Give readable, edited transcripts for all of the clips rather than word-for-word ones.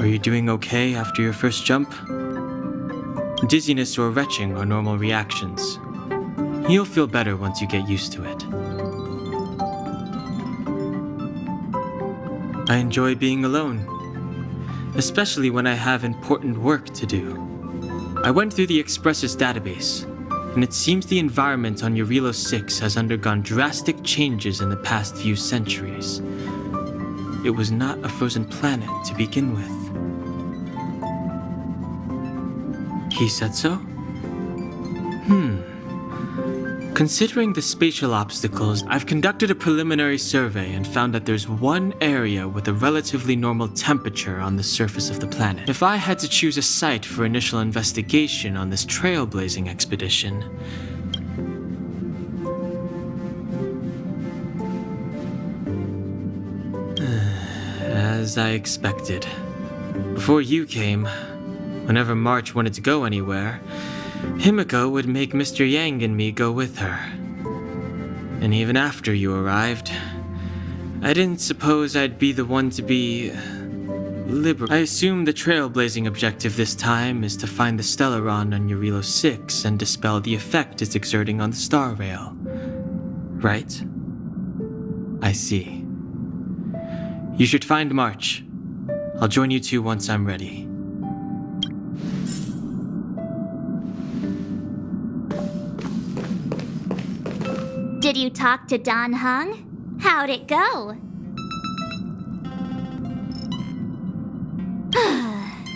Are you doing okay after your first jump? Dizziness or retching are normal reactions. You'll feel better once you get used to it. I enjoy being alone, especially when I have important work to do. I went through the Express's database, and it seems the environment on Eurilo 6 has undergone drastic changes in the past few centuries. It was not a frozen planet to begin with. He said so? Considering the spatial obstacles, I've conducted a preliminary survey and found that there's one area with a relatively normal temperature on the surface of the planet. If I had to choose a site for initial investigation on this trailblazing expedition, as I expected. Before you came, whenever March wanted to go anywhere, Himiko would make Mr. Yang and me go with her. And even after you arrived, I didn't suppose I'd be the one to be liberal. I assume the trailblazing objective this time is to find the Stellaron on Eurilo 6 and dispel the effect it's exerting on the Star Rail. Right? I see. You should find March. I'll join you two once I'm ready. Did you talk to Don Hung? How'd it go?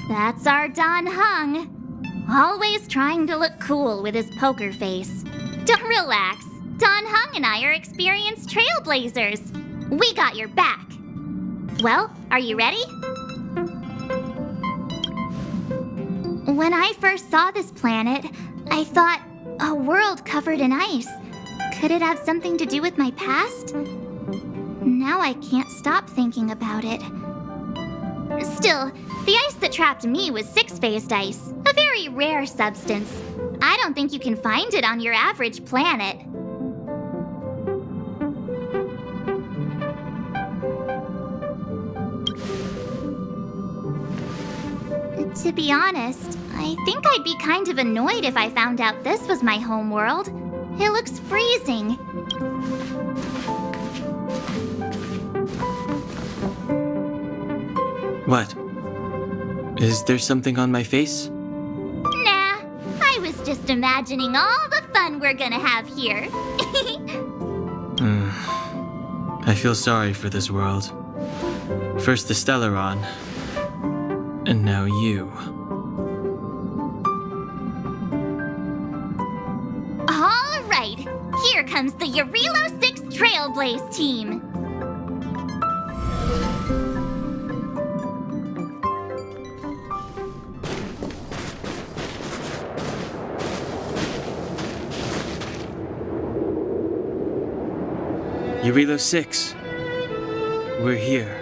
That's our Don Hung. Always trying to look cool with his poker face. Don't relax. Don Hung and I are experienced trailblazers. We got your back. Well, are you ready? When I first saw this planet, I thought, a world covered in ice. Could it have something to do with my past? Now I can't stop thinking about it. Still, the ice that trapped me was six-phased ice, a very rare substance. I don't think you can find it on your average planet. To be honest, I think I'd be kind of annoyed if I found out this was my home world. It looks freezing. What? Is there something on my face? Nah, I was just imagining all the fun we're gonna have here. I feel sorry for this world. First the Stellaron, and now you. All right, here comes the Eurilo 6 Trailblaze team. Eurilo 6. We're here.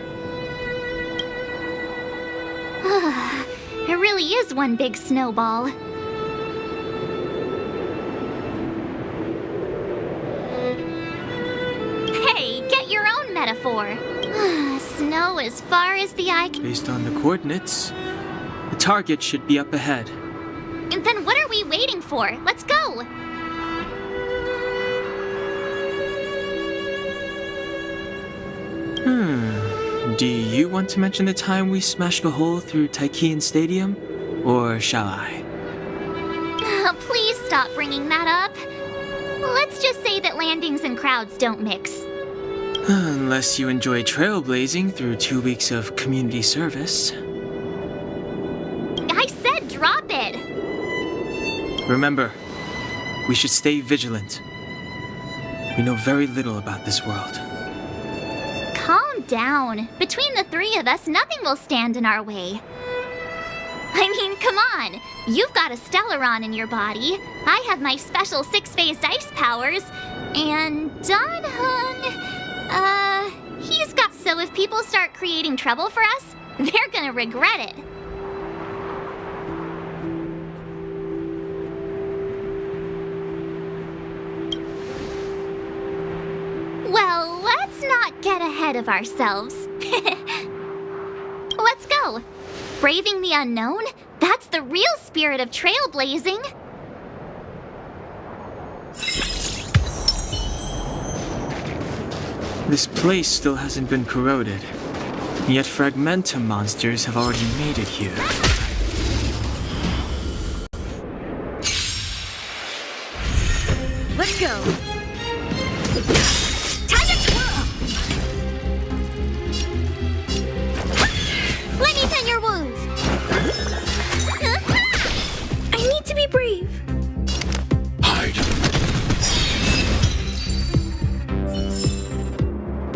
It really is one big snowball. Hey, get your own metaphor. Snow as far as the eye can... Based on the coordinates, the target should be up ahead. Then what are we waiting for? Let's go! Do you want to mention the time we smashed a hole through Taikian Stadium? Or shall I? Please stop bringing that up. Let's just say that landings and crowds don't mix. Unless you enjoy trailblazing through 2 weeks of community service. I said drop it! Remember, we should stay vigilant. We know very little about this world. Calm down. Between the three of us, nothing will stand in our way. I mean, come on. You've got a Stellaron in your body. I have my special six-phased ice powers. And Don Hung, he's got... So if people start creating trouble for us, they're gonna regret it. Well, let's not get ahead of ourselves. Let's go. Braving the unknown? That's the real spirit of trailblazing. This place still hasn't been corroded, yet fragmentum monsters have already made it here. Let's go! Time to twirl! Let me tend your wounds! I need to be brave. Hide.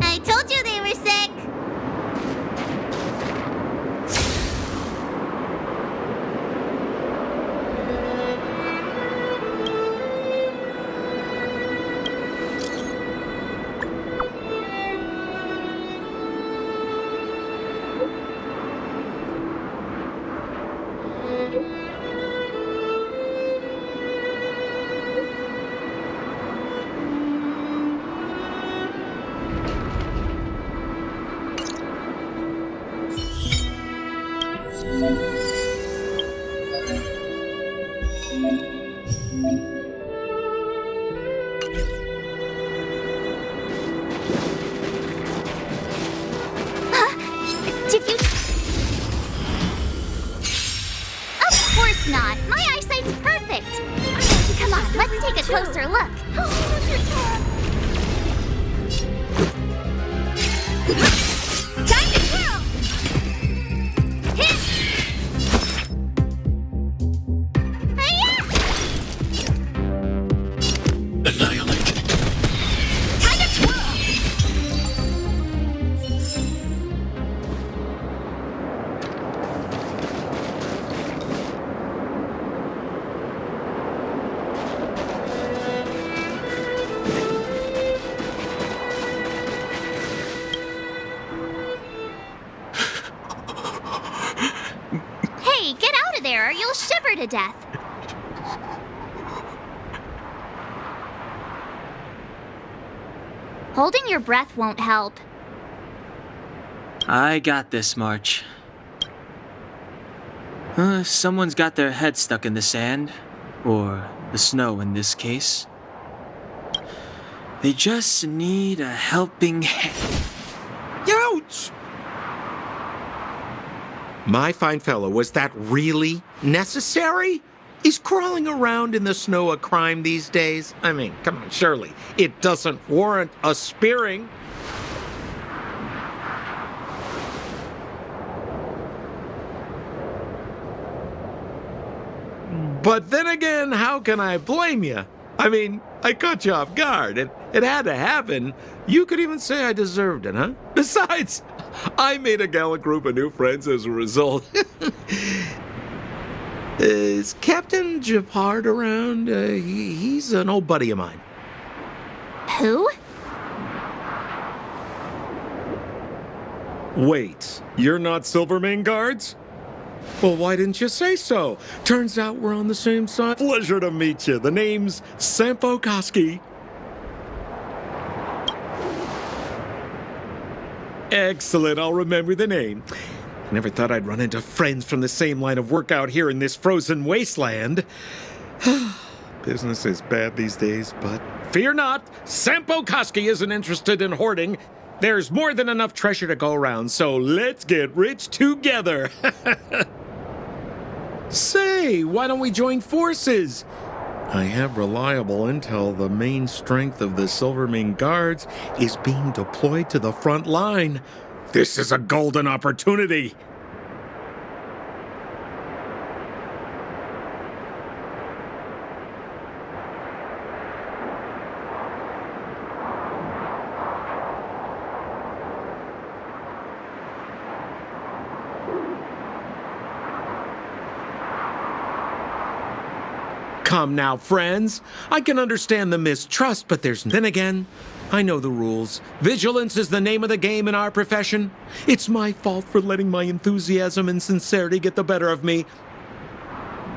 I told you they were sick. Did you... Of course not. My eyesight's perfect. Come on, let's take a closer look. Time to twirl! Hit! Hi-ya! Annihilate. Time to twirl! Hey, get out of there or you'll shiver to death. Holding your breath won't help. I got this, March. Someone's got their head stuck in the sand, or the snow in this case. They just need a helping hand. Ouch! My fine fellow, was that really necessary? Is crawling around in the snow a crime these days? I mean, come on, surely it doesn't warrant a spearing. But then again, how can I blame you? I mean, I caught you off guard. It had to happen. You could even say I deserved it, huh? Besides, I made a gallant group of new friends as a result. Is Captain Japard around? He's an old buddy of mine. Who? Wait, you're not Silvermane Guards? Well, why didn't you say so? Turns out we're on the same side. Pleasure to meet you. The name's Sampo Koski. Excellent, I'll remember the name. I never thought I'd run into friends from the same line of work out here in this frozen wasteland. Business is bad these days, but fear not, Sampo Koski isn't interested in hoarding. There's more than enough treasure to go around, so let's get rich together. Say, why don't we join forces? I have reliable intel the main strength of the Silvermane Guards is being deployed to the front line. This is a golden opportunity. Come now, friends. I can understand the mistrust, but then again, I know the rules. Vigilance is the name of the game in our profession. It's my fault for letting my enthusiasm and sincerity get the better of me.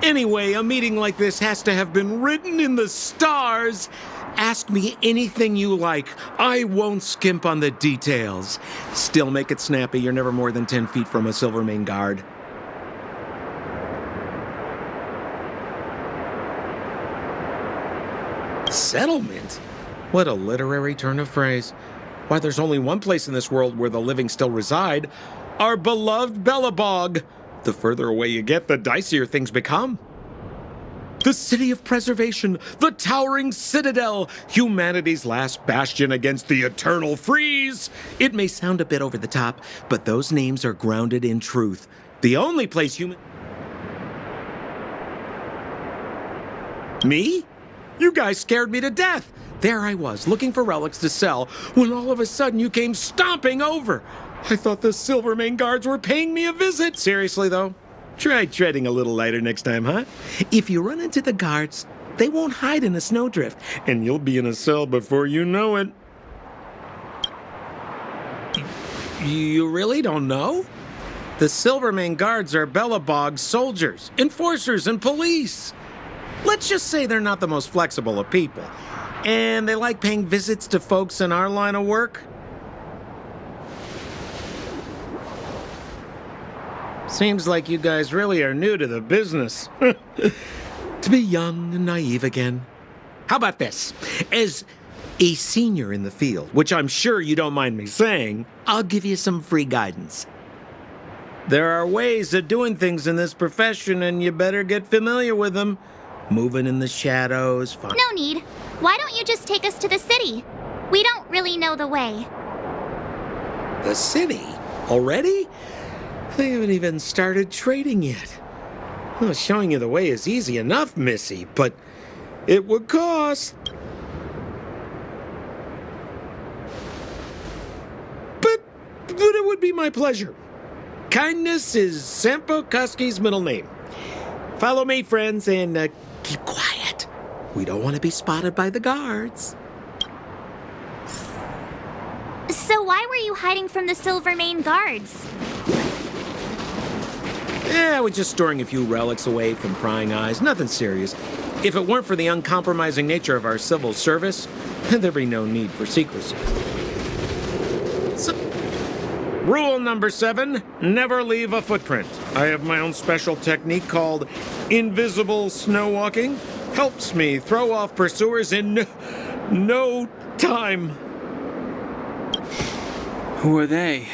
Anyway, a meeting like this has to have been written in the stars. Ask me anything you like. I won't skimp on the details. Still make it snappy. You're never more than 10 feet from a Silvermane Guard. Settlement? What a literary turn of phrase. Why, there's only one place in this world where the living still reside. Our beloved Belobog. The further away you get, the dicier things become. The city of preservation, the towering citadel, humanity's last bastion against the eternal freeze. It may sound a bit over the top, but those names are grounded in truth. The only place human... Me? You guys scared me to death. There I was, looking for relics to sell, when all of a sudden you came stomping over. I thought the Silvermane guards were paying me a visit. Seriously, though, try treading a little lighter next time, huh? If you run into the guards, they won't hide in a snowdrift, and you'll be in a cell before you know it. You really don't know? The Silvermane guards are Belobog's soldiers, enforcers, and police. Let's just say they're not the most flexible of people. And they like paying visits to folks in our line of work. Seems like you guys really are new to the business. To be young and naive again. How about this? As a senior in the field, which I'm sure you don't mind me saying, I'll give you some free guidance. There are ways of doing things in this profession, and you better get familiar with them. Moving in the shadows. No need. Why don't you just take us to the city? We don't really know the way. The city? Already? They haven't even started trading yet. Well, showing you the way is easy enough, Missy, but it would cost. But it would be my pleasure. Kindness is Sampo Kuski's middle name. Follow me, friends, and keep quiet. We don't want to be spotted by the guards. So why were you hiding from the Silvermane guards? Yeah, we're just storing a few relics away from prying eyes. Nothing serious. If it weren't for the uncompromising nature of our civil service, there'd be no need for secrecy. So, rule number 7, never leave a footprint. I have my own special technique called invisible snow walking. Helps me throw off pursuers in no time. Who are they?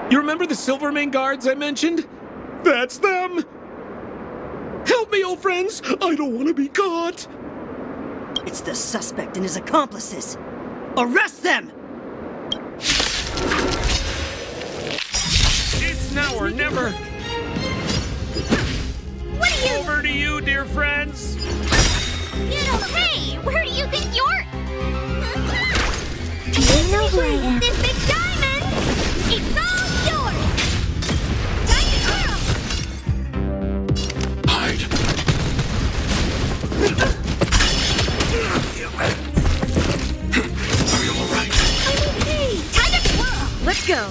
You remember the Silvermane guards I mentioned? That's them! Help me, old friends! I don't want to be caught! It's the suspect and his accomplices. Arrest them! It's now or never! What are you... Over to you, dear friends! Hey, where do you think you're... You know who I am. This big diamond! It's all yours! Time to twirl! Hide. Are you all right? I'm okay. Time to twirl! Let's go.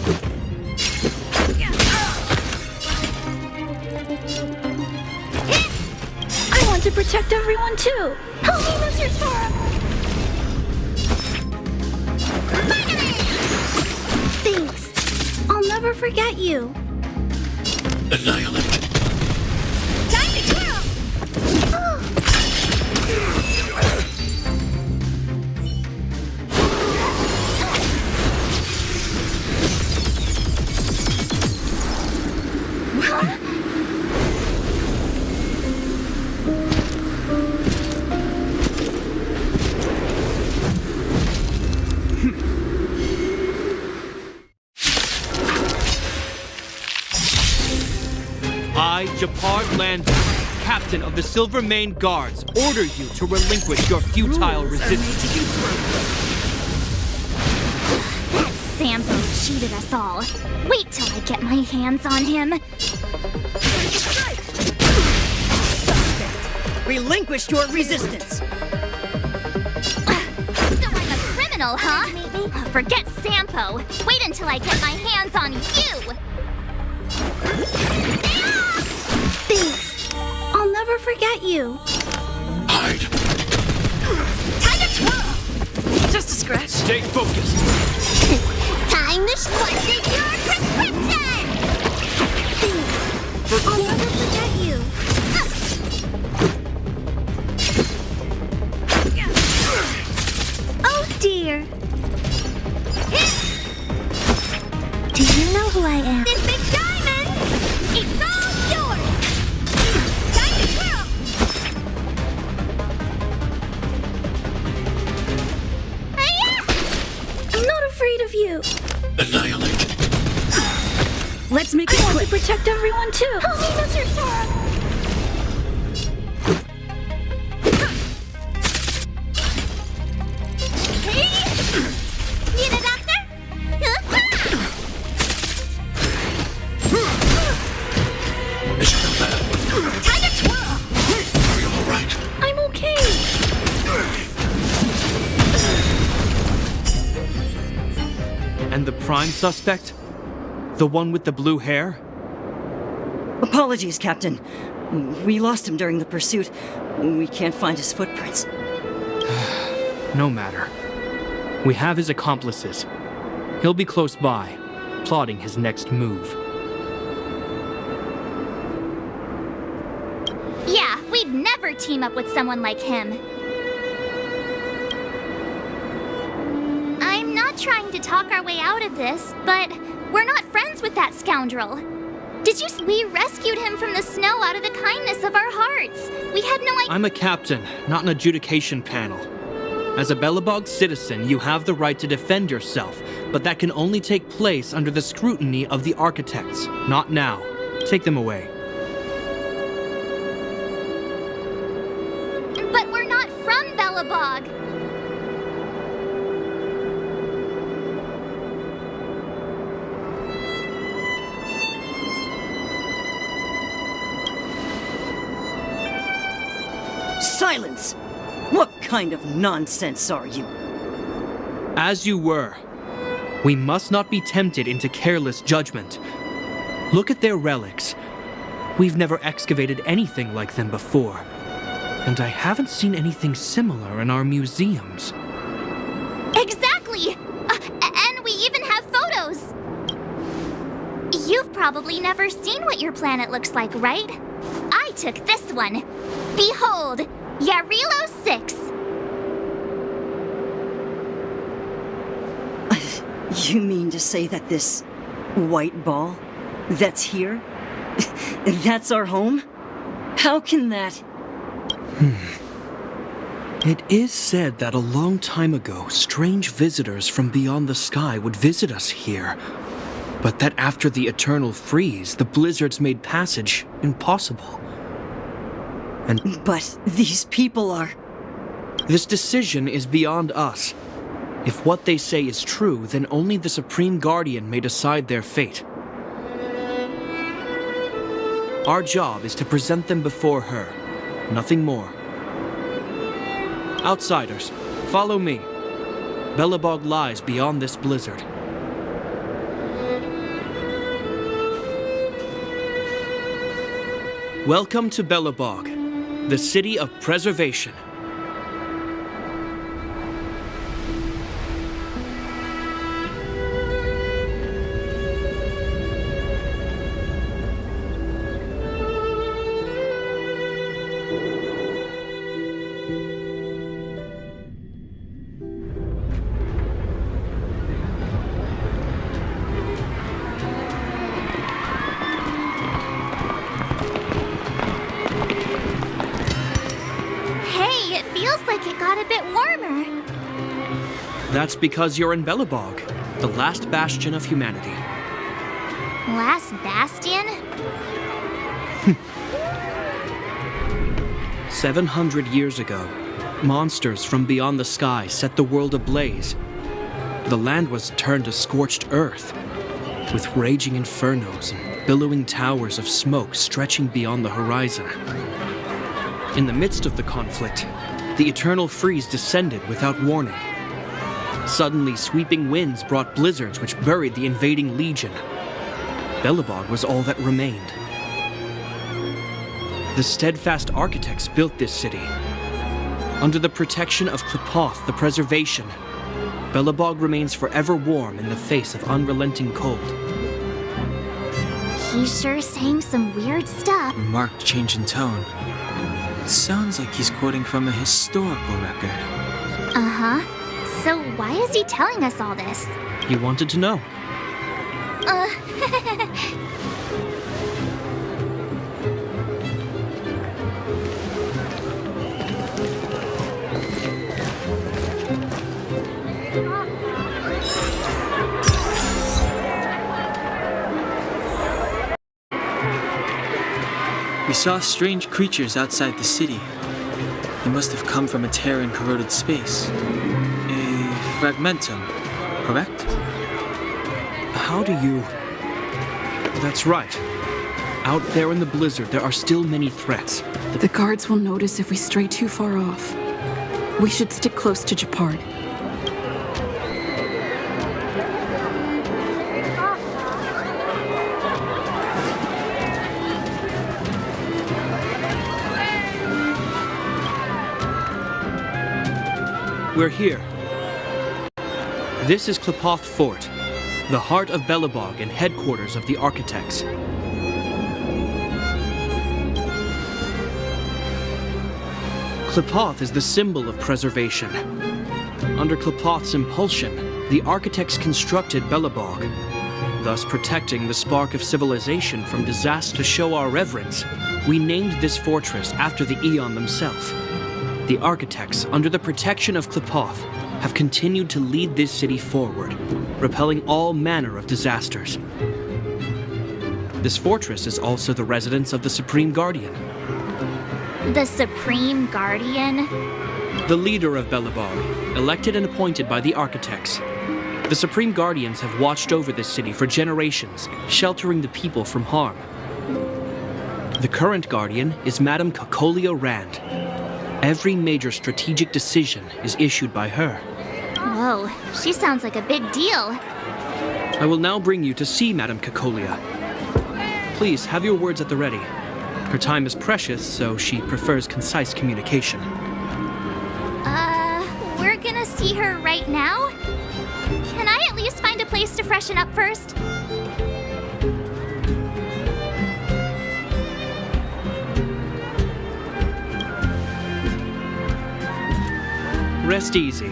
I want to protect everyone too. Help me, Mr. Star. Thanks. I'll never forget you. Annihilate. Time to twirl! I, Japard Landon, captain of the Silvermane Guards, order you to relinquish your futile resistance. That Sampo cheated us all. Wait till I get my hands on him. Suspect, relinquish your resistance. So I'm a criminal, huh? Forget Sampo. Wait until I get my hands on you. Thanks. I'll never forget you. Hide. Time to twirl! Just a scratch. Stay focused. Time to squeeze your prescription! Thanks. I'll never forget you. have to protect everyone too. Help me, Mr. Sora. Need a doctor? Mr. Man, Time to twirl! are you all right? I'm okay. And the prime suspect? The one with the blue hair? Apologies, Captain. We lost him during the pursuit. We can't find his footprints. No matter. We have his accomplices. He'll be close by, plotting his next move. Yeah, we'd never team up with someone like him. I'm not trying to talk our way out of this, but we're not friends with that scoundrel. Did you see? We rescued him from the snow out of the kindness of our hearts. We had no idea. I'm a captain, not an adjudication panel. As a Belobog citizen, you have the right to defend yourself, but that can only take place under the scrutiny of the architects, not now. Take them away. But we're not from Belobog. Silence! What kind of nonsense are you? As you were. We must not be tempted into careless judgment. Look at their relics. We've never excavated anything like them before. And I haven't seen anything similar in our museums. Exactly! And we even have photos! You've probably never seen what your planet looks like, right? I took this one. Behold, Yarilo 6. You mean to say that this white ball that's here, that's our home? How can that... It is said that a long time ago, strange visitors from beyond the sky would visit us here. But that after the eternal freeze, the blizzards made passage impossible. But these people are... This decision is beyond us. If what they say is true, then only the Supreme Guardian may decide their fate. Our job is to present them before her. Nothing more. Outsiders, follow me. Belobog lies beyond this blizzard. Welcome to Belobog, the city of preservation. That's because you're in Belobog, the last bastion of humanity. Last bastion? 700 years ago, monsters from beyond the sky set the world ablaze. The land was turned to scorched earth, with raging infernos and billowing towers of smoke stretching beyond the horizon. In the midst of the conflict, the eternal freeze descended without warning. Suddenly, sweeping winds brought blizzards which buried the invading legion. Belobog was all that remained. The steadfast architects built this city. Under the protection of Klipoth, the preservation, Belobog remains forever warm in the face of unrelenting cold. He's sure saying some weird stuff. Marked change in tone. It sounds like he's quoting from a historical record. Uh-huh. So why is he telling us all this? He wanted to know. We saw strange creatures outside the city. They must have come from a tear in corroded space. A fragmentum, correct? How do you... That's right. Out there in the blizzard, there are still many threats. The guards will notice if we stray too far off. We should stick close to Japard. We're here. This is Klepoth Fort, the heart of Belobog and headquarters of the architects. Klepoth is the symbol of preservation. Under Klepoth's impulsion, the architects constructed Belobog, thus protecting the spark of civilization from disaster. To show our reverence, we named this fortress after the Aeon themselves. The architects, under the protection of Klepoth, have continued to lead this city forward, repelling all manner of disasters. This fortress is also the residence of the Supreme Guardian. The Supreme Guardian? The leader of Belobog, elected and appointed by the architects. The Supreme Guardians have watched over this city for generations, sheltering the people from harm. The current Guardian is Madame Cocolia Rand. Every major strategic decision is issued by her. Whoa, she sounds like a big deal. I will now bring you to see Madame Cocolia. Please have your words at the ready. Her time is precious, so she prefers concise communication. We're gonna see her right now? Can I at least find a place to freshen up first? Rest easy.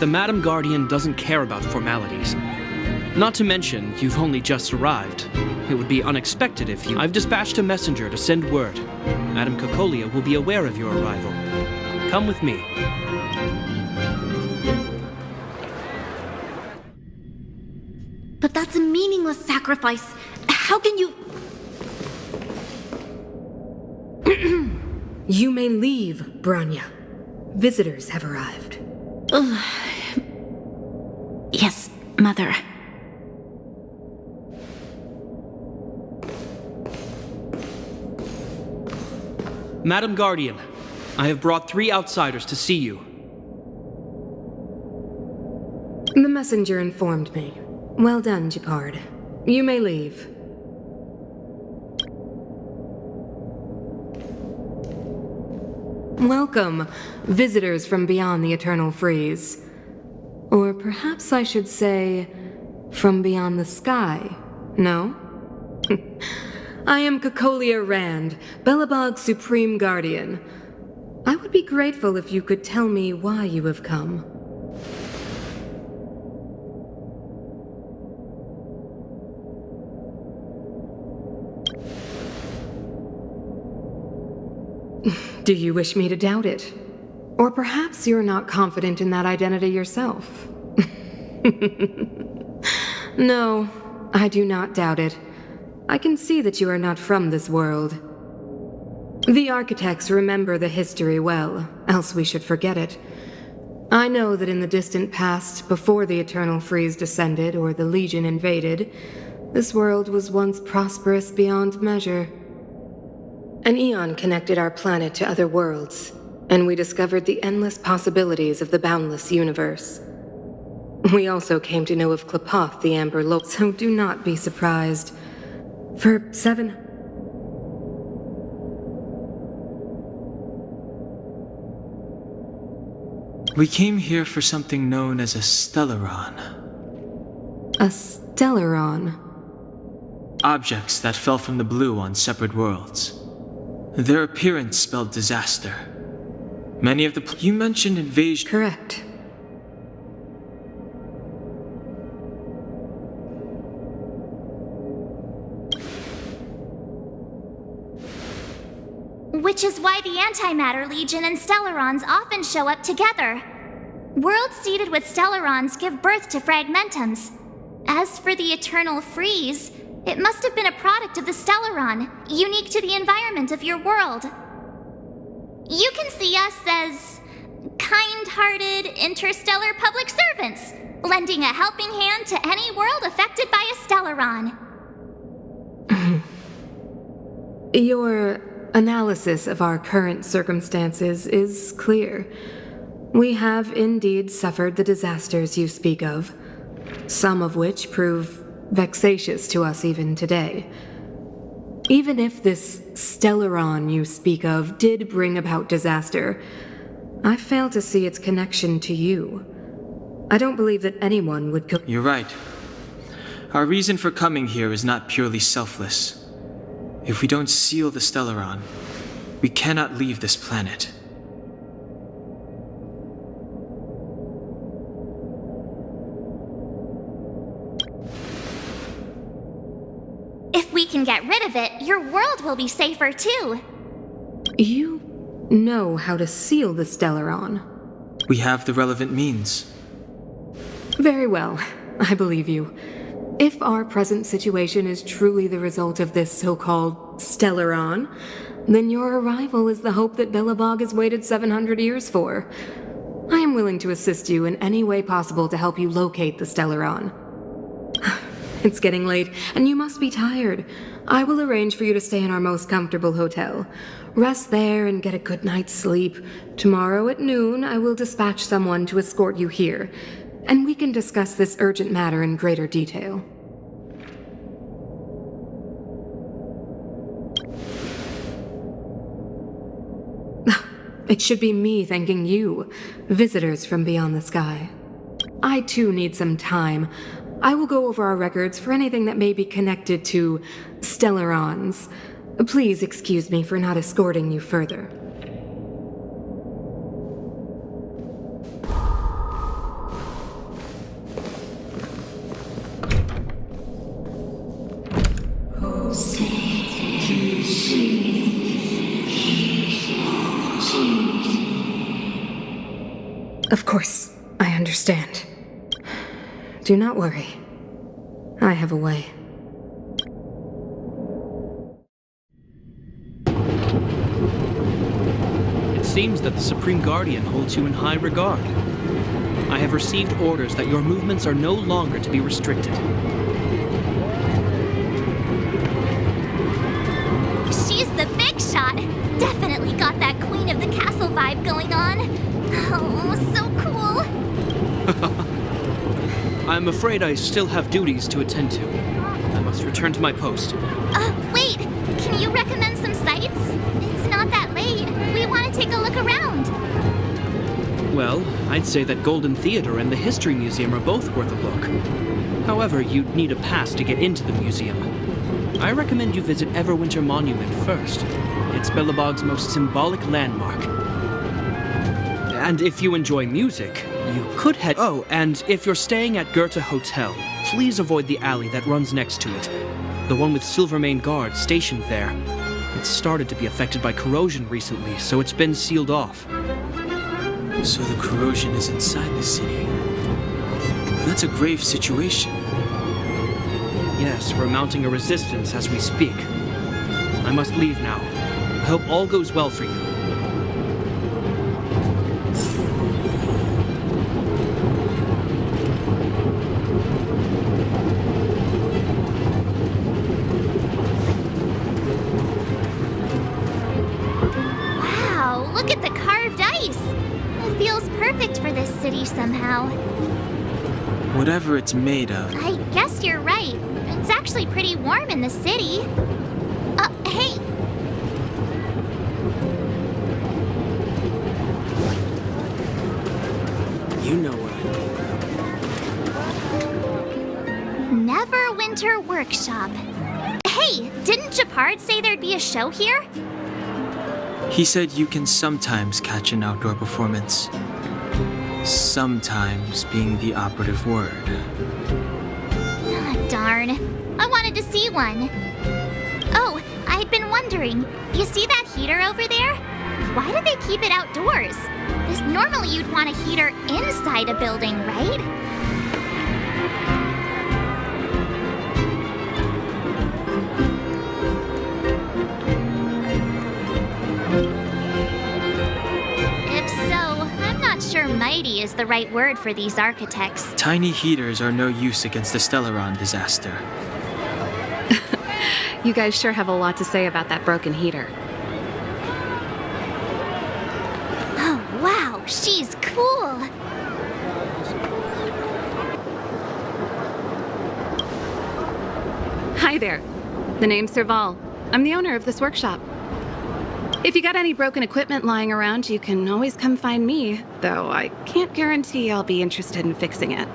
The Madam Guardian doesn't care about formalities. Not to mention, you've only just arrived. It would be unexpected if you... I've dispatched a messenger to send word. Madam Cocolia will be aware of your arrival. Come with me. But that's a meaningless sacrifice. How can you... You may leave, Branya. Visitors have arrived. Yes, Mother. Madam Guardian, I have brought 3 outsiders to see you. The messenger informed me. Well done, Japard. You may leave. Welcome, visitors from beyond the Eternal Freeze. Or perhaps I should say, from beyond the sky, no? I am Cocolia Rand, Belobog's Supreme Guardian. I would be grateful if you could tell me why you have come. Do you wish me to doubt it? Or perhaps you're not confident in that identity yourself? No, I do not doubt it. I can see that you are not from this world. The architects remember the history well, else we should forget it. I know that in the distant past, before the Eternal Freeze descended or the Legion invaded, this world was once prosperous beyond measure. An Aeon connected our planet to other worlds, and we discovered the endless possibilities of the boundless universe. We also came to know of Klepoth, the Amber Lord, so do not be surprised. For 7... We came here for something known as a Stellaron. A Stellaron? Objects that fell from the blue on separate worlds. Their appearance spelled disaster. Many of the... You mentioned invasion... Correct. Which is why the Antimatter Legion and Stellarons often show up together. Worlds seeded with Stellarons give birth to fragmentums. As for the Eternal Freeze, It must have been a product of the Stellaron, unique to the environment of your world. You can see us as kind-hearted interstellar public servants, lending a helping hand to any world affected by a Stellaron. Your analysis of our current circumstances is clear. We have indeed suffered the disasters you speak of, some of which prove vexatious to us even today. Even if this Stellaron you speak of did bring about disaster, I fail to see its connection to you. I don't believe that anyone would You're right. Our reason for coming here is not purely selfless. If we don't seal the Stellaron, we cannot leave this planet. If we can get rid of it, your world will be safer too. You know how to seal the Stellaron. We have the relevant means. Very well, I believe you. If our present situation is truly the result of this so-called Stellaron, then your arrival is the hope that Belobog has waited 700 years for. I am willing to assist you in any way possible to help you locate the Stellaron. It's getting late, and you must be tired. I will arrange for you to stay in our most comfortable hotel. Rest there and get a good night's sleep. Tomorrow at noon, I will dispatch someone to escort you here, and we can discuss this urgent matter in greater detail. It should be me thanking you, visitors from beyond the sky. I too need some time. I will go over our records for anything that may be connected to Stellarons. Please excuse me for not escorting you further. Of course, I understand. Do not worry. I have a way. It seems that the Supreme Guardian holds you in high regard. I have received orders that your movements are no longer to be restricted. She's the big shot. Definitely got that Queen of the Castle vibe going on. Oh, so cool. I'm afraid I still have duties to attend to. I must return to my post. Wait. Can you recommend some sites? It's not that late. We want to take a look around. Well, I'd say that Golden Theater and the History Museum are both worth a look. However, you'd need a pass to get into the museum. I recommend you visit Everwinter Monument first. It's Belobog's most symbolic landmark. And if you enjoy music, you could head... Oh, and if you're staying at Goethe Hotel, please avoid the alley that runs next to it. The one with Silvermane guards stationed there. It's started to be affected by corrosion recently, so it's been sealed off. So the corrosion is inside the city. That's a grave situation. Yes, we're mounting a resistance as we speak. I must leave now. I hope all goes well for you. Wow, look at the carved ice. It feels perfect for this city somehow. Whatever it's made of. I guess you're right. It's actually pretty warm in the city. Hey! You know what I mean. Neverwinter Workshop. Hey, didn't Japard say there'd be a show here? He said you can sometimes catch an outdoor performance. Sometimes being the operative word. Darn. I wanted to see one. Oh, I'd been wondering. You see that heater over there? Why do they keep it outdoors? Because normally you'd want a heater inside a building, right? almighty is the right word for these architects. Tiny heaters are no use against the Stellaron disaster. You guys sure have a lot to say about that broken heater. Oh, wow, she's cool. Hi there. The name's Serval. I'm the owner of this workshop. If you got any broken equipment lying around, you can always come find me, though I can't guarantee I'll be interested in fixing it.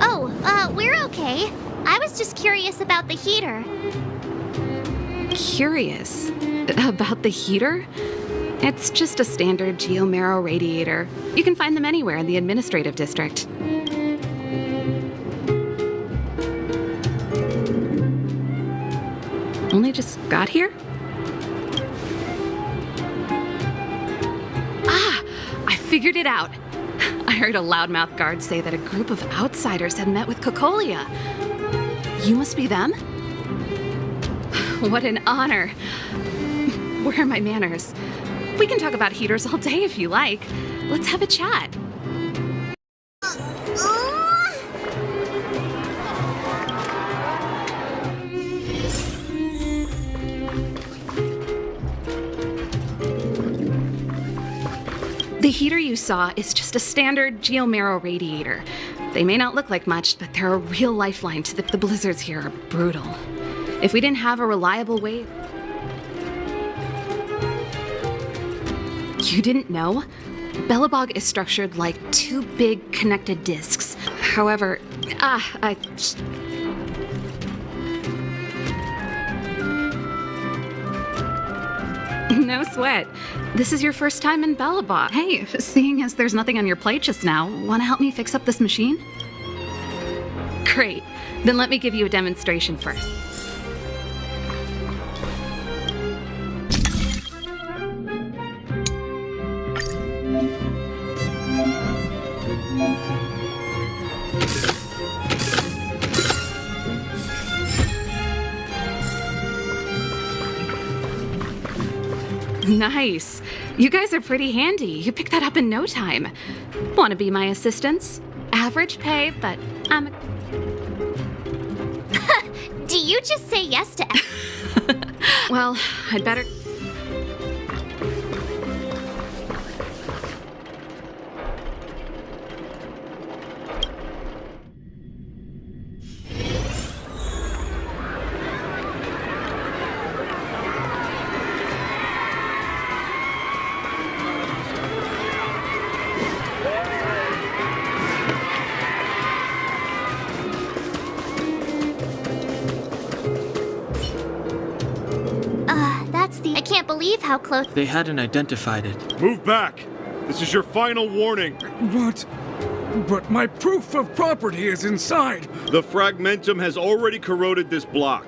Oh, we're okay. I was just curious about the heater. Curious? About the heater? It's just a standard geomarrow radiator. You can find them anywhere in the administrative district. Only just got here? I figured it out. I heard a loudmouth guard say that a group of outsiders had met with Cocolia. You must be them? What an honor. Where are my manners? We can talk about heaters all day if you like. Let's have a chat. The heater you saw is just a standard geomarrow radiator. They may not look like much, but they're a real lifeline to the blizzards here are brutal. If we didn't have a reliable way... You didn't know? Belobog is structured like two big connected disks. However, No sweat. This is your first time in Belobog. Hey, seeing as there's nothing on your plate just now, want to help me fix up this machine? Great. Then let me give you a demonstration first. Nice. You guys are pretty handy. You picked that up in no time. Want to be my assistants? Average pay, but I'm a... Do you just say yes to... Well, I'd better... I can't believe how close... They hadn't identified it. Move back! This is your final warning. What? But my proof of property is inside. The fragmentum has already corroded this block.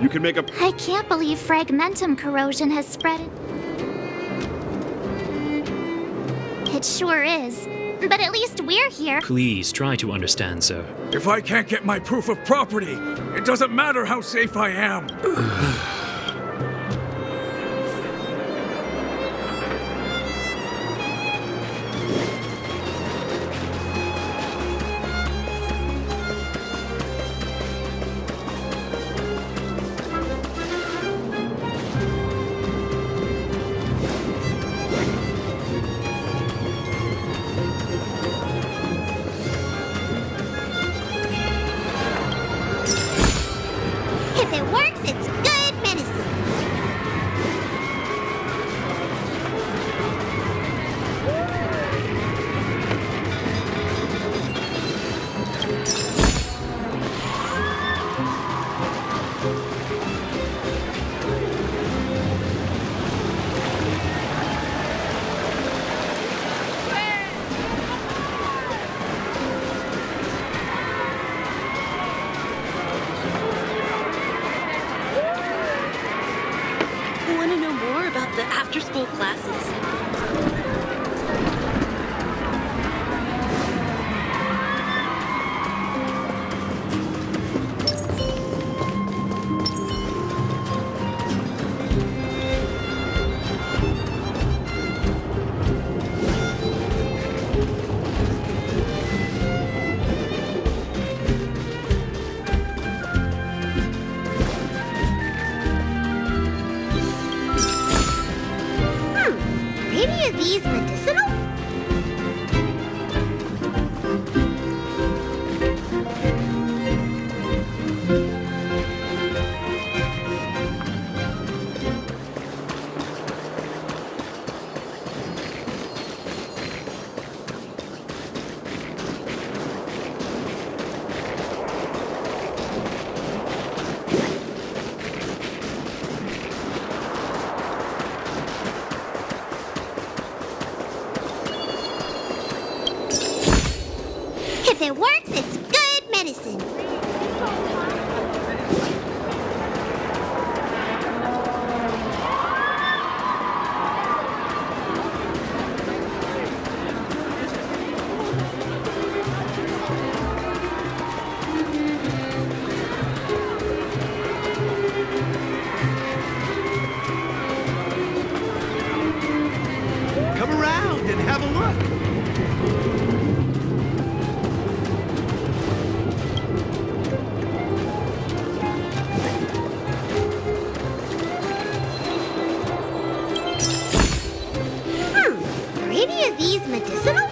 You can make a... I can't believe fragmentum corrosion has spread. It sure is. But at least we're here. Please try to understand, sir. If I can't get my proof of property, it doesn't matter how safe I am. If it works, it's good medicine. Want to know more about the after-school classes? If it works, it's good medicine. Come around and have a look. Are any of these medicinal?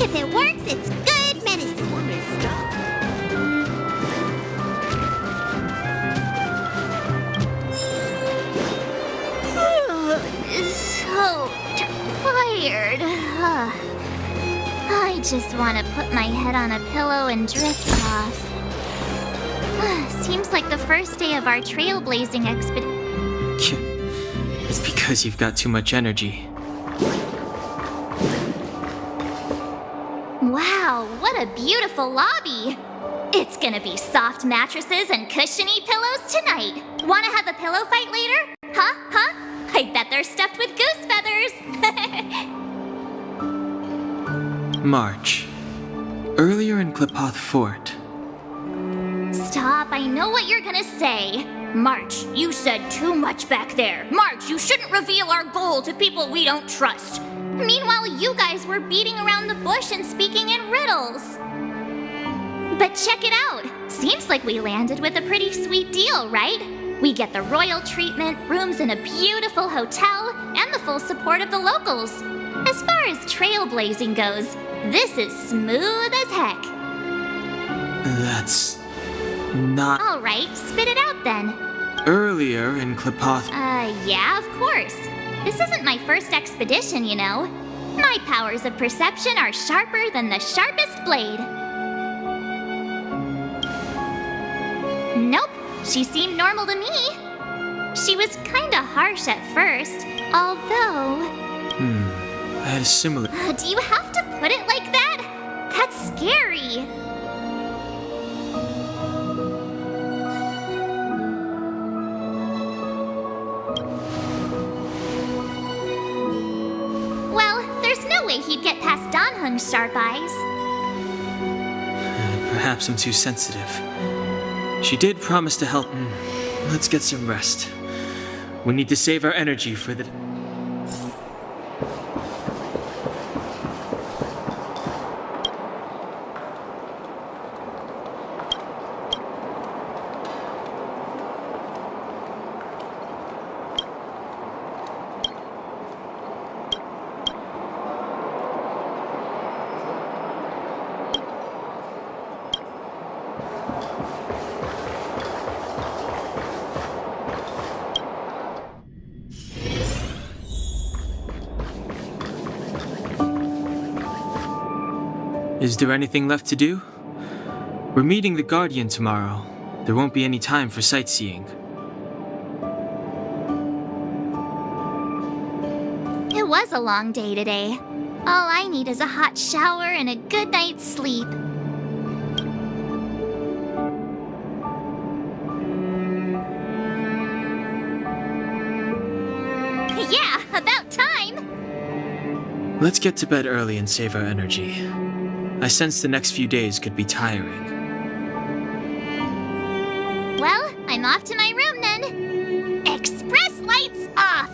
If it works, it's good medicine. So tired. I just want to put my head on a pillow and drift off. Seems like the first day of our trailblazing expedition. It's because you've got too much energy. Wow, what a beautiful lobby! It's gonna be soft mattresses and cushiony pillows tonight. Wanna have a pillow fight later? Huh? I bet they're stuffed with goose feathers! March. Earlier in Klipoth Fort. Stop, I know what you're gonna say. March, you said too much back there. March, you shouldn't reveal our goal to people we don't trust. Meanwhile, you guys were beating around the bush and speaking in riddles. But check it out. Seems like we landed with a pretty sweet deal, right? We get the royal treatment, rooms in a beautiful hotel, and the full support of the locals. As far as trailblazing goes, this is smooth as heck. That's not... All right, spit it out then. Earlier in Klipoth... Yeah, of course. This isn't my first expedition, you know. My powers of perception are sharper than the sharpest blade. Nope, she seemed normal to me. She was kinda harsh at first, although... I had a similar... Do you have to put it like that? That's scary. Well, there's no way he'd get past Donhung's sharp eyes. Perhaps I'm too sensitive. She did promise to help. Let's get some rest. We need to save our energy for the... Is there anything left to do? We're meeting the Guardian tomorrow. There won't be any time for sightseeing. It was a long day today. All I need is a hot shower and a good night's sleep. Yeah, about time! Let's get to bed early and save our energy. I sense the next few days could be tiring. Well, I'm off to my room then. Express lights off!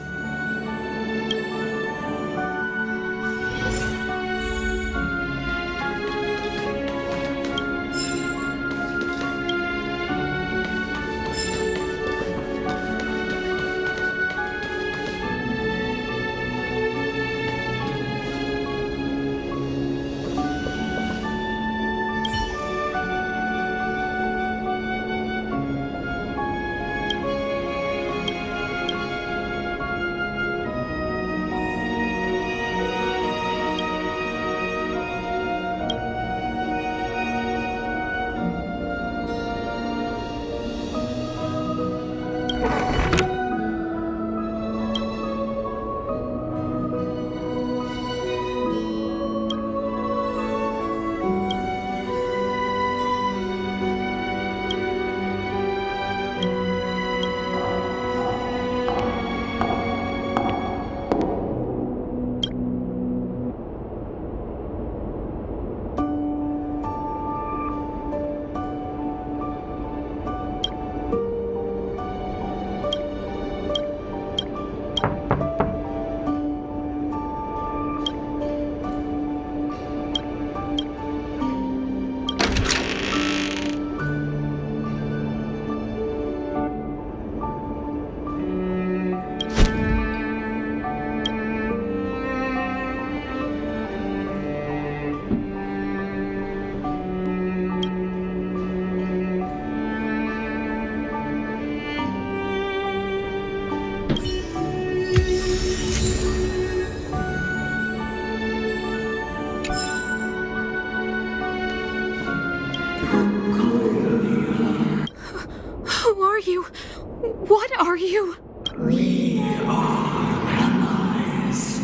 What are you? We are allies.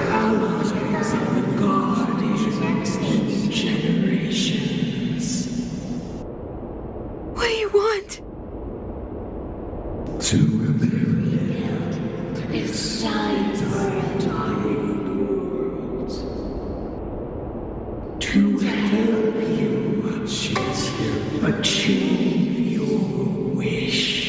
Allies of the guardians in generations. What do you want? To rebuild its signs for a dying world. To help you achieve your wish.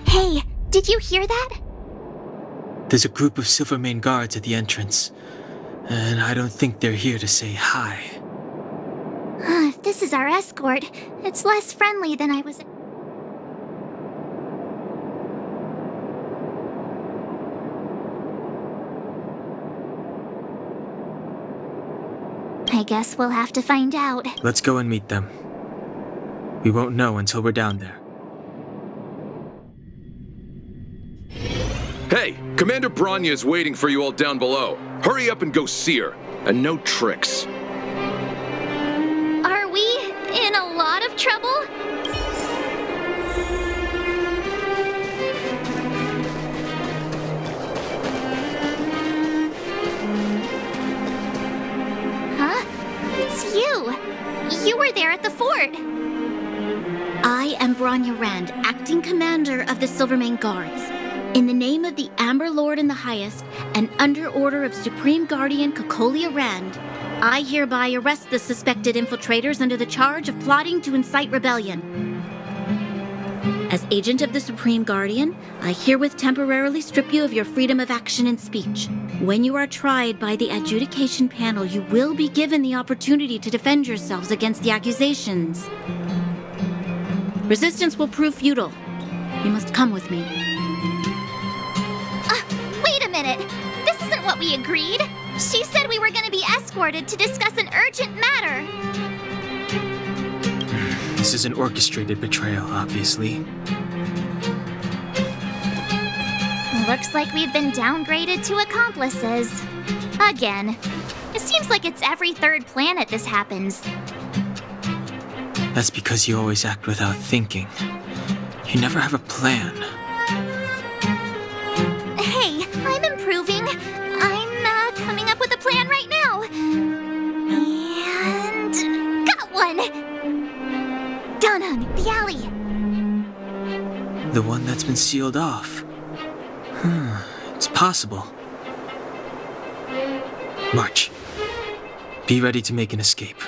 Hey, did you hear that? There's a group of Silvermane guards at the entrance, and I don't think they're here to say hi. If this is our escort, it's less friendly than I was... I guess we'll have to find out. Let's go and meet them. We won't know until we're down there. Hey, Commander Branya is waiting for you all down below. Hurry up and go see her. And no tricks. Are we in a lot of trouble? Huh? It's you. You were there at the fort. I am Cocolia Rand, acting commander of the Silvermane Guards. In the name of the Amber Lord in the Highest, and under order of Supreme Guardian Cocolia Rand, I hereby arrest the suspected infiltrators under the charge of plotting to incite rebellion. As agent of the Supreme Guardian, I herewith temporarily strip you of your freedom of action and speech. When you are tried by the adjudication panel, you will be given the opportunity to defend yourselves against the accusations. Resistance will prove futile. You must come with me. Wait a minute. This isn't what we agreed. She said we were going to be escorted to discuss an urgent matter. This is an orchestrated betrayal, obviously. Looks like we've been downgraded to accomplices. Again. It seems like it's every third planet this happens. That's because you always act without thinking. You never have a plan. Hey, I'm improving. I'm coming up with a plan right now. And... got one! Down on the alley. The one that's been sealed off. It's possible. March. Be ready to make an escape.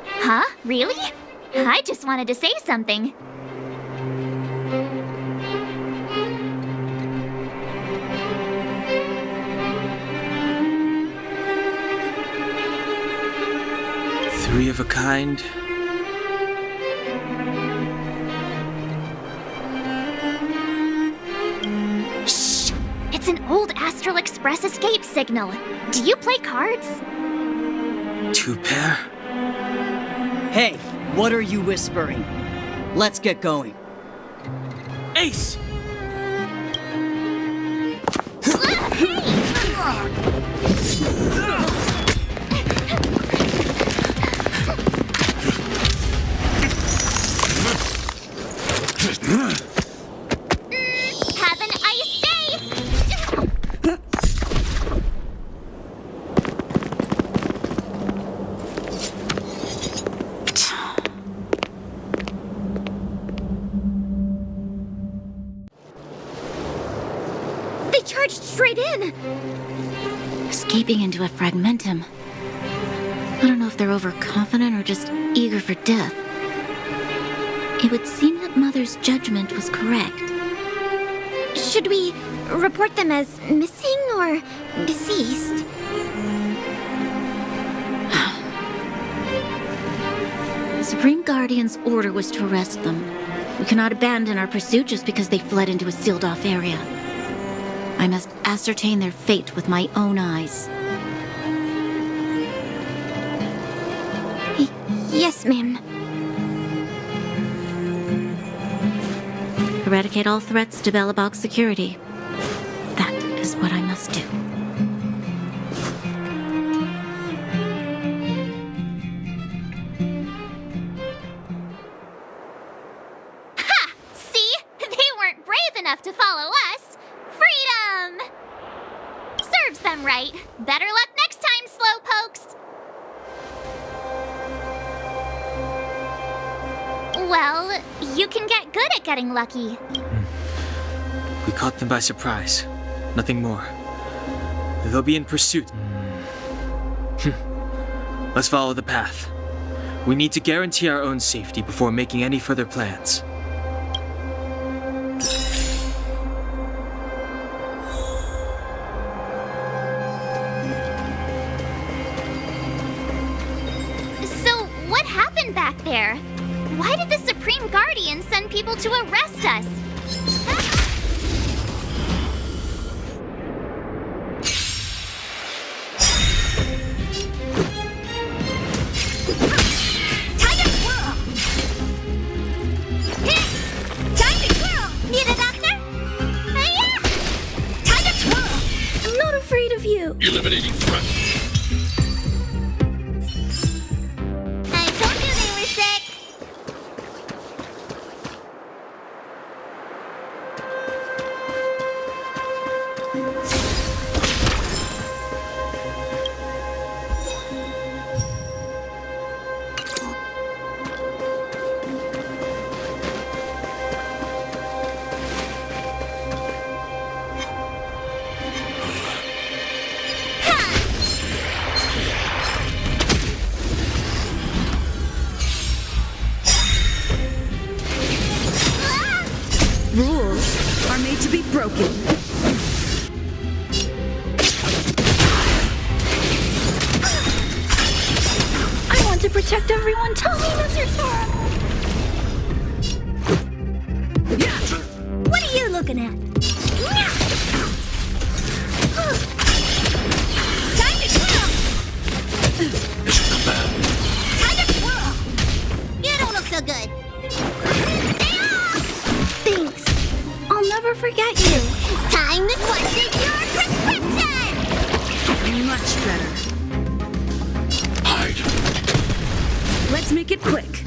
Huh? Really? I just wanted to say something. Three of a kind. Shh! It's an old Astral Express escape signal. Do you play cards? 2 pair? Hey, what are you whispering? Let's get going. Ace! Have an ice day! They charged straight in! Escaping into a fragmentum. I don't know if they're overconfident or just eager for death. It would seem that Mother's judgment was correct. Should we report them as missing or deceased? The Supreme Guardian's order was to arrest them. We cannot abandon our pursuit just because they fled into a sealed-off area. I must ascertain their fate with my own eyes. Yes, ma'am. Eradicate all threats to Belobog security. That is what I must do. Ha! See? They weren't brave enough to follow us. Freedom! Serves them right. Better luck next time, slowpokes. Well, you can get good at getting lucky. We caught them by surprise. Nothing more. They'll be in pursuit. Let's follow the path. We need to guarantee our own safety before making any further plans. So, what happened back there? Why did the Supreme Guardian send people to arrest us? Time to twirl! Time to twirl! Need a doctor? Yeah! Time to twirl! I'm not afraid of you. Eliminating threat. I told you they were sick. Rules are made to be broken. I want to protect everyone. Tell me, Mr. Sora. What are you looking at? Time to twirl! Mission command. Time to twirl! You don't look so good. Thanks. I'll never forget you. Time to question your prescription! Much better. Hide. Let's make it quick.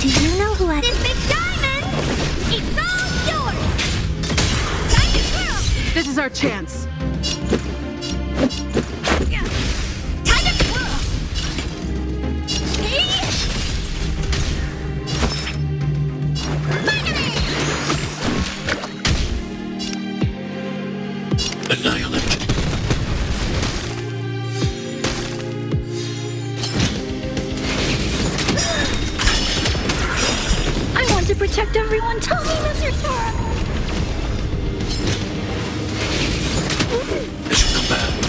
Do you know who I... This big diamond! It's all yours! Time to twirl! This is our chance. Time to twirl! Finally! Annihilate. I want to protect everyone. Tell me, Mr. Sora. Mission command.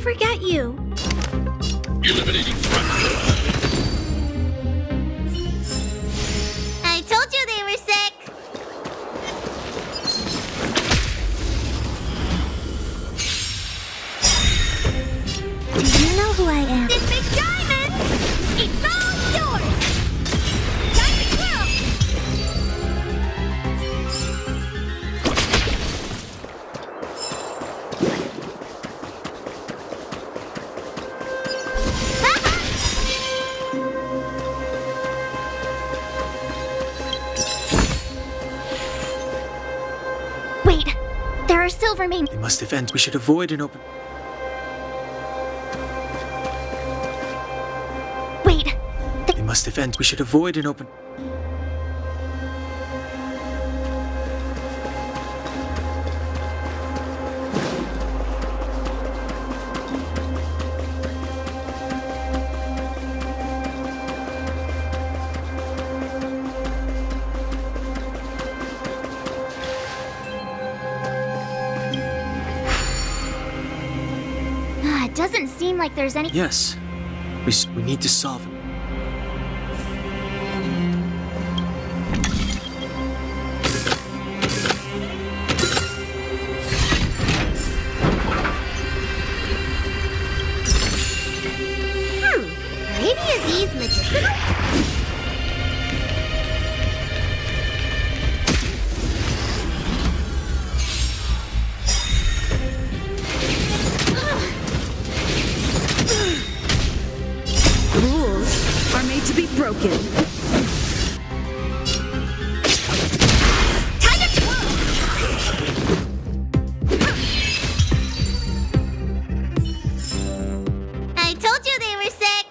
forget you. Eliminating threat. I told you they were sick. Do you know who I am? This big diamond! It's all yours! Silvermane. They must have ended. We should avoid an open... Wait. They must have ended. We should avoid an open... It doesn't seem like there's any... Yes. We need to solve it. Maybe are these medicinal? Rules are made to be broken. Time to twirl! I told you they were sick!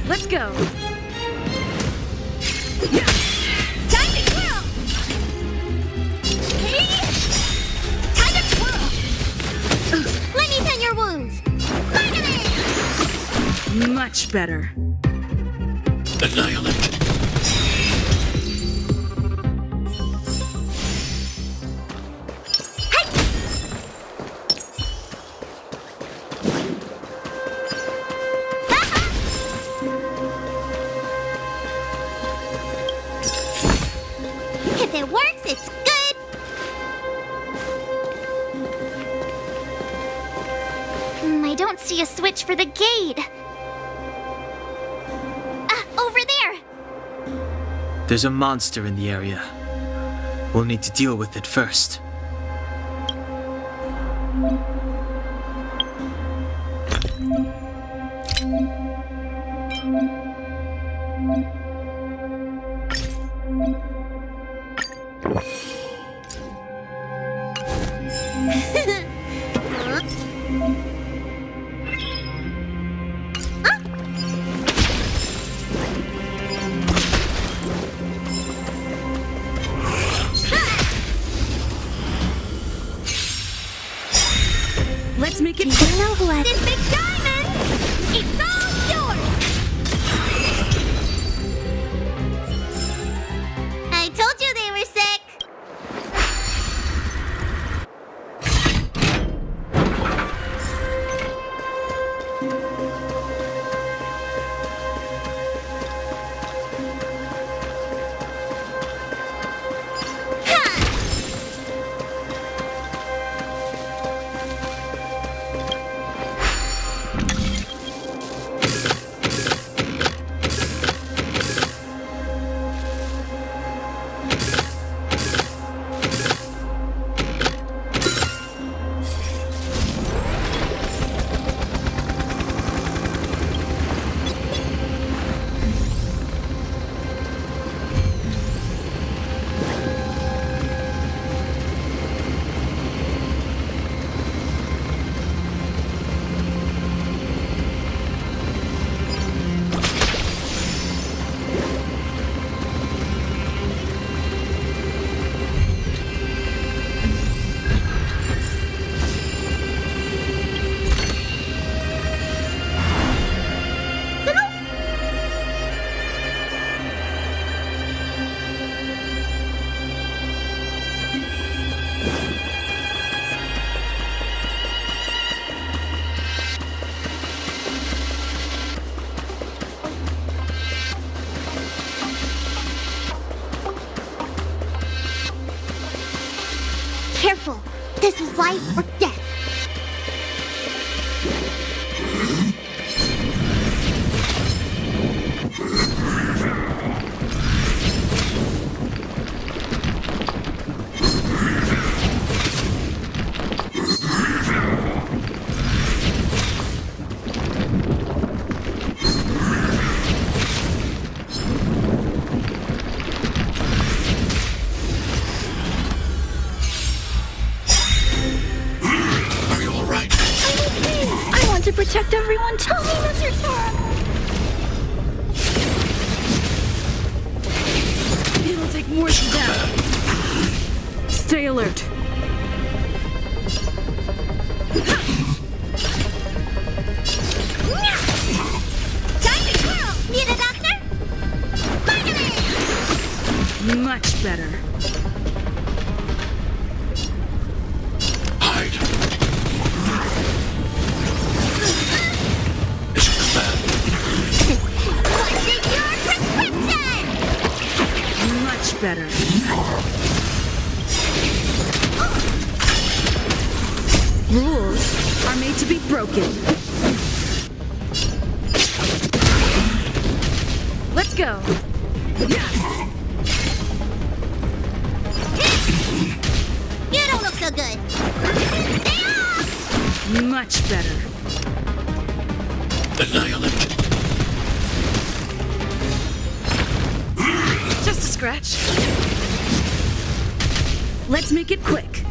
Let's go. Time to twirl! Hey! Time to twirl! Let me tend your wounds! Finally! Much better. Annihilate. If it works, it's good! I don't see a switch for the gate. Over there! There's a monster in the area. We'll need to deal with it first. Let's make it. Do you know who This big diamond! It's all yours! I told you they were sick! Careful. This is life or death. To protect everyone, tell me, Mr. Sora. It'll take more than that. Stay alert. Time to twirl! Need a doctor? Finally! Much better. Better. Rules are made to be broken. Let's go. You don't look so good. Much better. Annihilate. Just a scratch. Let's make it quick.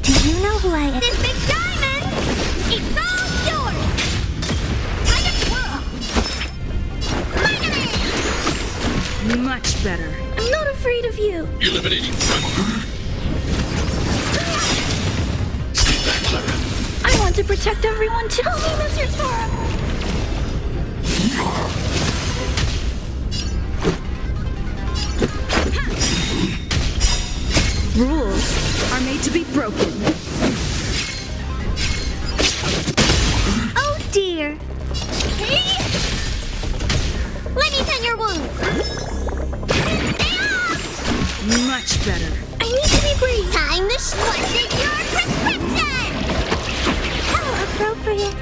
Do you know who I am? This big diamond! It's all yours! Time to twirl! Finally! Much better. I'm not afraid of you. Eliminating front. Stay back, Clara. I want to protect everyone too. Tell me, Mr. Sora. Rules are made to be broken. Oh dear. Hey! Let me tend your wounds. Much better. I need to be brave. Time to squash it your prescription! How appropriate.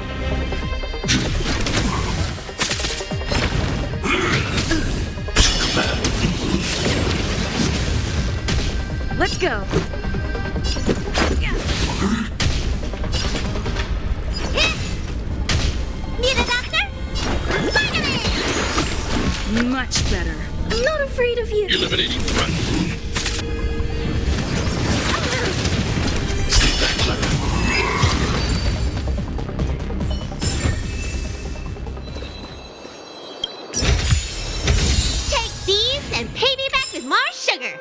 Let's go. Need a doctor? Finally! Much better. I'm not afraid of you. Eliminating front. Stay back, Clara. Take these and pay me back with more sugar.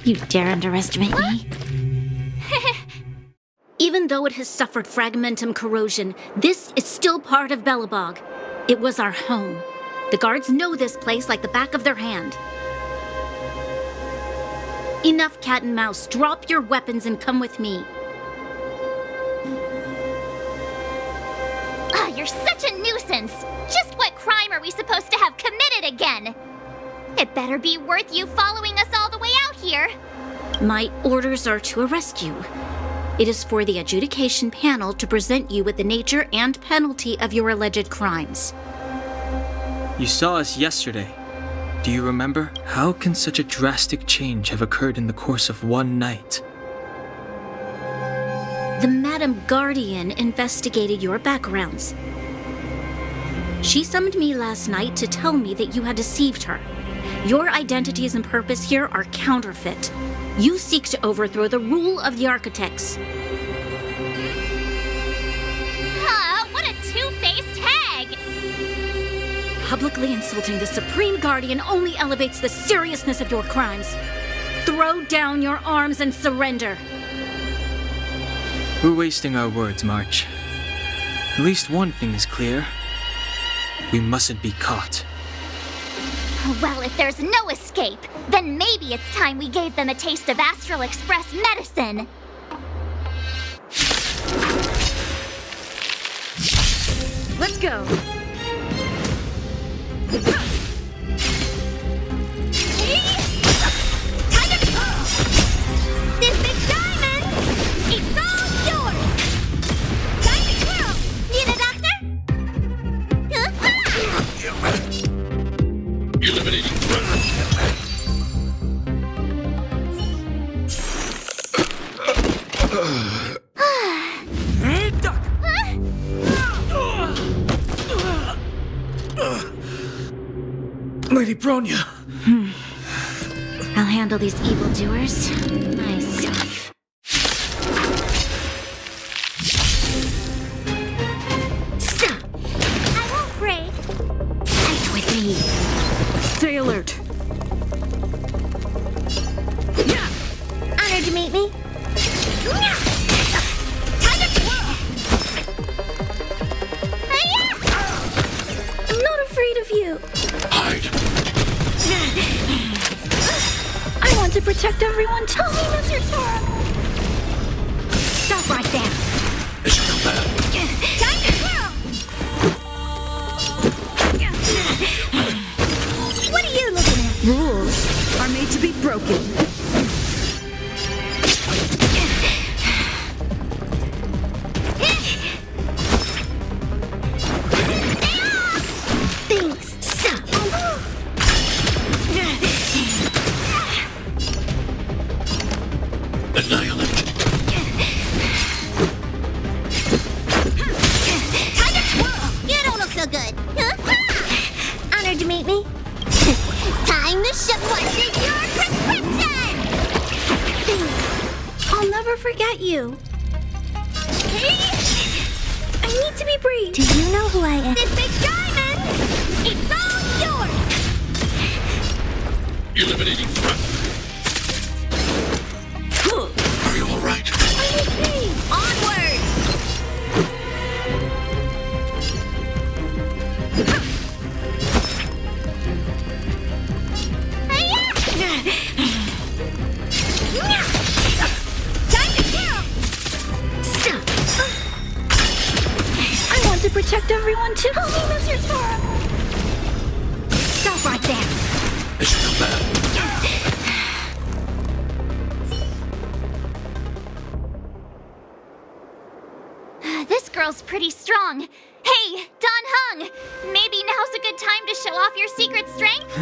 You dare underestimate me? Even though it has suffered fragmentum corrosion, this is still part of Belobog. It was our home. The guards know this place like the back of their hand. Enough cat and mouse. Drop your weapons and come with me. Ah, you're such a nuisance! Just what crime are we supposed to have committed again? It better be worth you following us all the way out here. My orders are to arrest you. It is for the adjudication panel to present you with the nature and penalty of your alleged crimes. You saw us yesterday. Do you remember? How can such a drastic change have occurred in the course of one night? The Madam Guardian investigated your backgrounds. She summoned me last night to tell me that you had deceived her. Your identities and purpose here are counterfeit. You seek to overthrow the rule of the architects. What a two-faced hag! Publicly insulting the Supreme Guardian only elevates the seriousness of your crimes. Throw down your arms and surrender. We're wasting our words, March. At least one thing is clear. We mustn't be caught. Well, if there's no escape, then maybe it's time we gave them a taste of Astral Express medicine. Let's go. This big diamond, it's all yours. Time to twirl. Need a doctor? Eliminating threat. Lady Bronya! I'll handle these evildoers myself. I won't break. Fight with me. Stay alert. Honored to meet me. Time to twirl. I'm not afraid of you. Hide. I want to protect everyone. Tell me, Mr. Tara. Stop right there. It's not bad. Time to twirl. What are you looking at? Rules are made to be broken. Thanks. Annihilate. Time to twirl. You don't look so good. Honored to meet me. Time to show what's in your prescription. Thanks. I'll never forget you. I need to be brave. Do you know who I am? This big diamond! It's all yours! Eliminating threat. Are you all right? I'm okay. Onward! Time to kill! I want to protect everyone too. Tell me, Mr. Tara. Stop right there. It's not bad. This girl's pretty strong. Hey, Don Hung! Maybe now's a good time to show off your secret strength?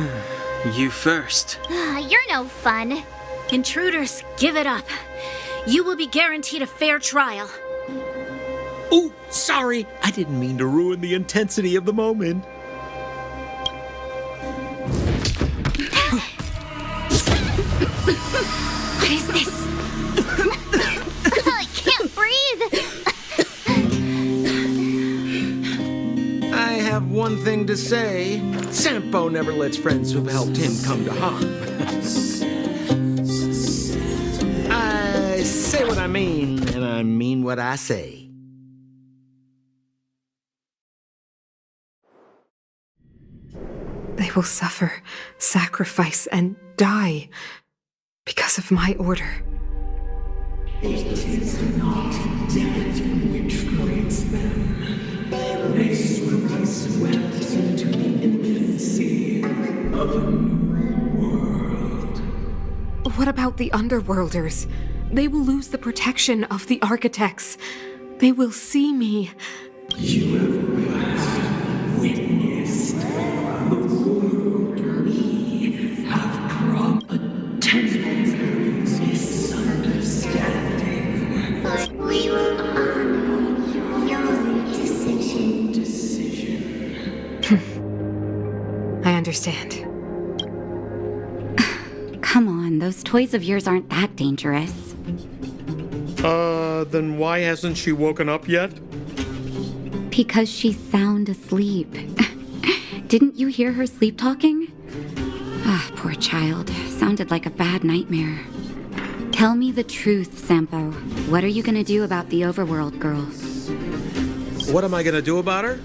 You first. You're no fun. Intruders, give it up. You will be guaranteed a fair trial. Oh, sorry. I didn't mean to ruin the intensity of the moment. What is this? I can't breathe. I have one thing to say. Sampo never lets friends who've helped him come to harm. I say what I mean, and I mean what I say. They will suffer, sacrifice, and die because of my order. It is not death which frees them. They will be swept into the infancy of a new world. What about the Underworlders? They will lose the protection of the architects. They will see me. You have witnessed the world we have brought a temporary misunderstanding. But we will honor your decision. understand. Come on, those toys of yours aren't that dangerous. Then why hasn't she woken up yet? Because she's sound asleep. Didn't you hear her sleep talking? Ah, poor child. Sounded like a bad nightmare. Tell me the truth, Sampo. What are you gonna do about the Overworld girl? What am I gonna do about her?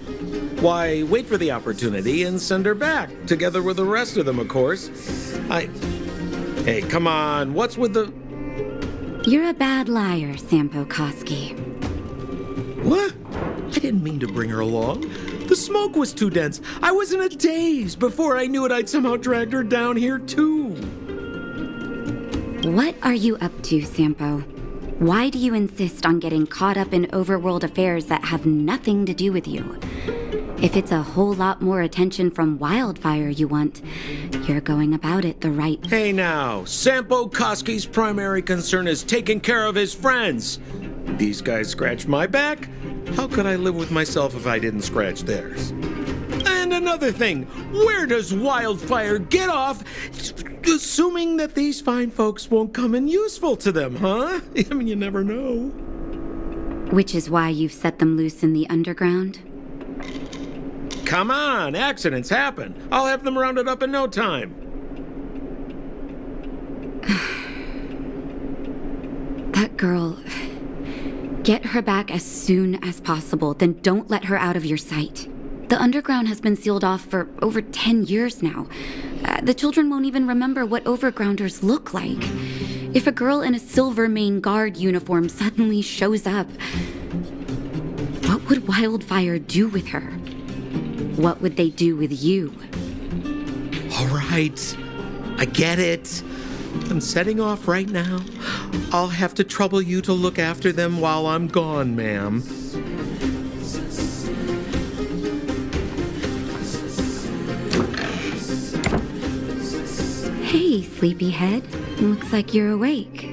Why, wait for the opportunity and send her back, together with the rest of them, of course. Hey, come on, what's with the... You're a bad liar, Sampo Koski. What? I didn't mean to bring her along. The smoke was too dense. I was in a daze. Before I knew it, I'd somehow dragged her down here, too. What are you up to, Sampo? Why do you insist on getting caught up in overworld affairs that have nothing to do with you? If it's a whole lot more attention from Wildfire you want, you're going about it the right... Hey now, Sampo Koski's primary concern is taking care of his friends. These guys scratched my back. How could I live with myself if I didn't scratch theirs? And another thing, where does Wildfire get off assuming that these fine folks won't come in useful to them, huh? I mean, you never know. Which is why you've set them loose in the underground? Come on, accidents happen. I'll have them rounded up in no time. That girl... Get her back as soon as possible, then don't let her out of your sight. The underground has been sealed off for over 10 years now. The children won't even remember what overgrounders look like. If a girl in a silver main guard uniform suddenly shows up, what would Wildfire do with her? What would they do with you? All right, I get it. I'm setting off right now. I'll have to trouble you to look after them while I'm gone, ma'am. Hey, sleepyhead. Looks like you're awake.